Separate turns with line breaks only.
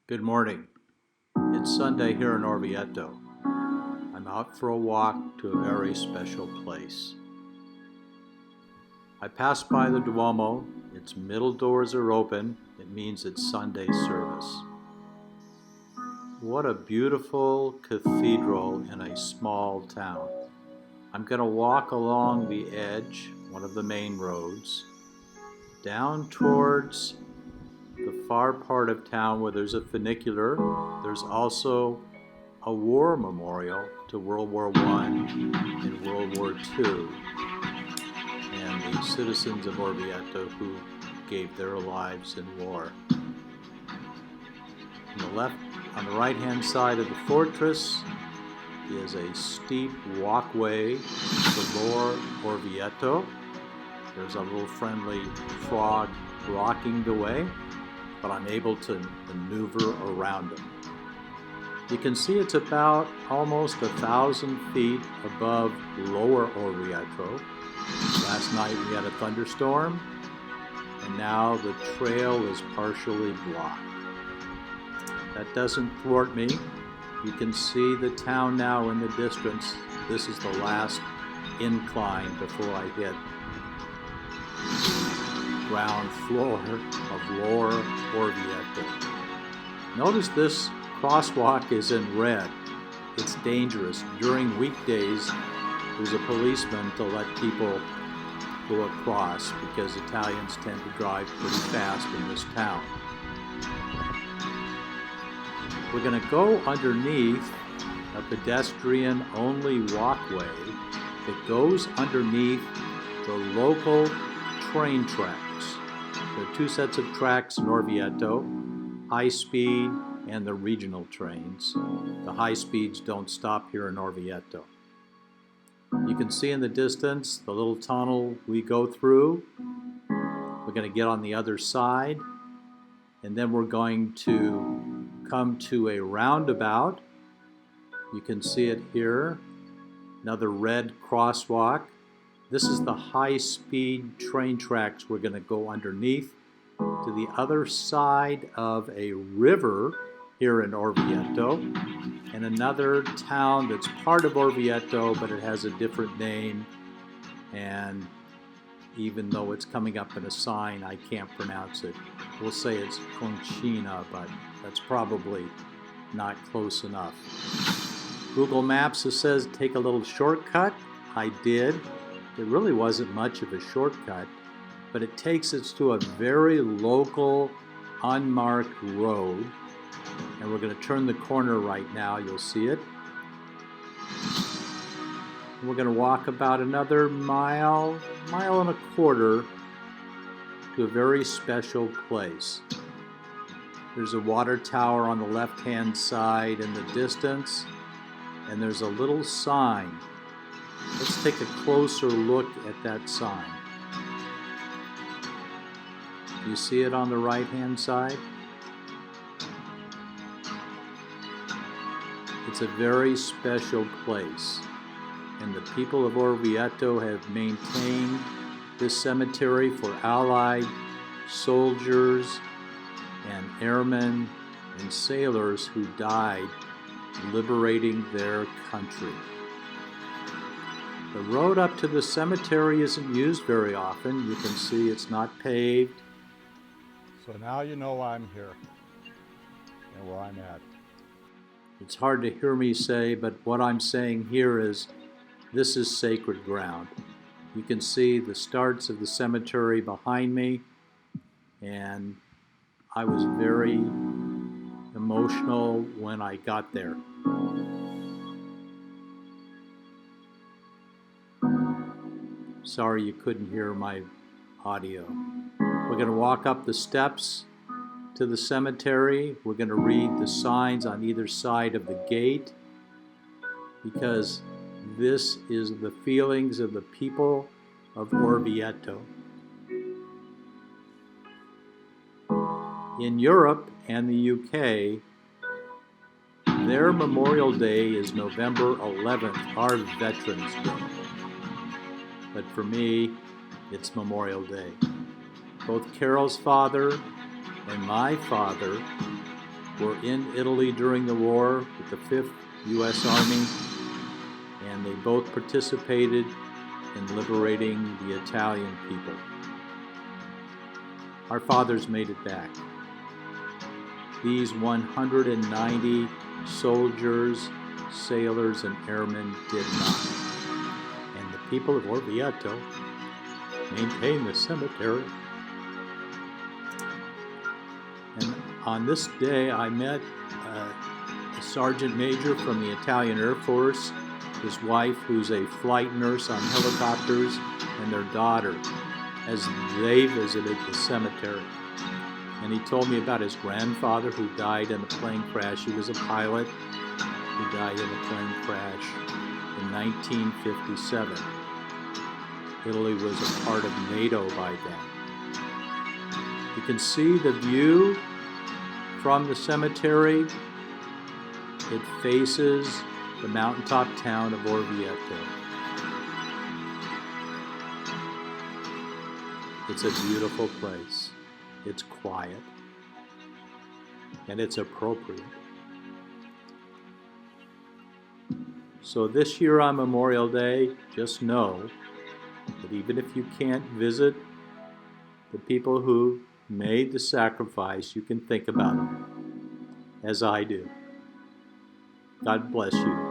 Good morning. It's Sunday here in Orvieto. I'm out for a walk to a very special place. I pass by the Duomo. Its middle doors are open. It means it's Sunday service. What a beautiful cathedral in a small town. I'm going to walk along the edge, one of the main roads, down towards the far part of town where there's a funicular. There's also a war memorial to World War I and World War II and the citizens of Orvieto who gave their lives in war. On the right-hand side of the fortress is a steep walkway to Lower Orvieto. There's a little friendly frog rocking the way, but I'm able to maneuver around him. You can see it's about almost 1,000 feet above Lower Orvieto. Last night we had a thunderstorm, and now the trail is partially blocked. That doesn't thwart me. You can see the town now in the distance. This is the last incline before I hit ground floor of Lower Orvieto. Notice this crosswalk is in red. It's dangerous. During weekdays, there's a policeman to let people go across because Italians tend to drive pretty fast in this town. We're going to go underneath a pedestrian-only walkway that goes underneath the local train tracks. There are two sets of tracks in Orvieto, high speed and the regional trains. The high speeds don't stop here in Orvieto. You can see in the distance the little tunnel we go through. We're going to get on the other side, and then we're going to come to a roundabout. You can see it here, another red crosswalk. This is the high-speed train tracks we're going to go underneath to the other side of a river here in Orvieto, and another town that's part of Orvieto, but it has a different name, and even though it's coming up in a sign, I can't pronounce it. We'll say it's Concina, but that's probably not close enough. Google Maps says take a little shortcut. I did. It really wasn't much of a shortcut, but it takes us to a very local, unmarked road. And we're going to turn the corner right now. You'll see it. We're going to walk about another mile and a quarter to a very special place. There's a water tower on the left-hand side in the distance, and there's a little sign. Let's take a closer look at that sign. You see it on the right-hand side? It's a very special place, and the people of Orvieto have maintained this cemetery for Allied soldiers and airmen and sailors who died liberating their country. The road up to the cemetery isn't used very often. You can see it's not paved.
So now you know why I'm here and where I'm at.
It's hard to hear me say, but what I'm saying here is this is sacred ground. You can see the starts of the cemetery behind me, and I was very emotional when I got there. Sorry you couldn't hear my audio. We're going to walk up the steps to the cemetery. We're going to read the signs on either side of the gate, because this is the feelings of the people of Orvieto. In Europe and the UK, their Memorial Day is November 11th, our Veterans Day. But for me, it's Memorial Day. Both Carol's father and my father were in Italy during the war with the 5th U.S. Army, and they both participated in liberating the Italian people. Our fathers made it back. These 190 soldiers, sailors, and airmen did not. And the people of Orvieto maintain the cemetery. And on this day, I met a sergeant major from the Italian Air Force, his wife, who's a flight nurse on helicopters, and their daughter, as they visited the cemetery. And he told me about his grandfather who died in a plane crash. He was a pilot who died in a plane crash in 1957. Italy was a part of NATO by then. You can see the view from the cemetery. It faces the mountaintop town of Orvieto. It's a beautiful place. It's quiet, and it's appropriate. So this year on Memorial Day, just know that even if you can't visit the people who made the sacrifice, you can think about them, as I do. God bless you.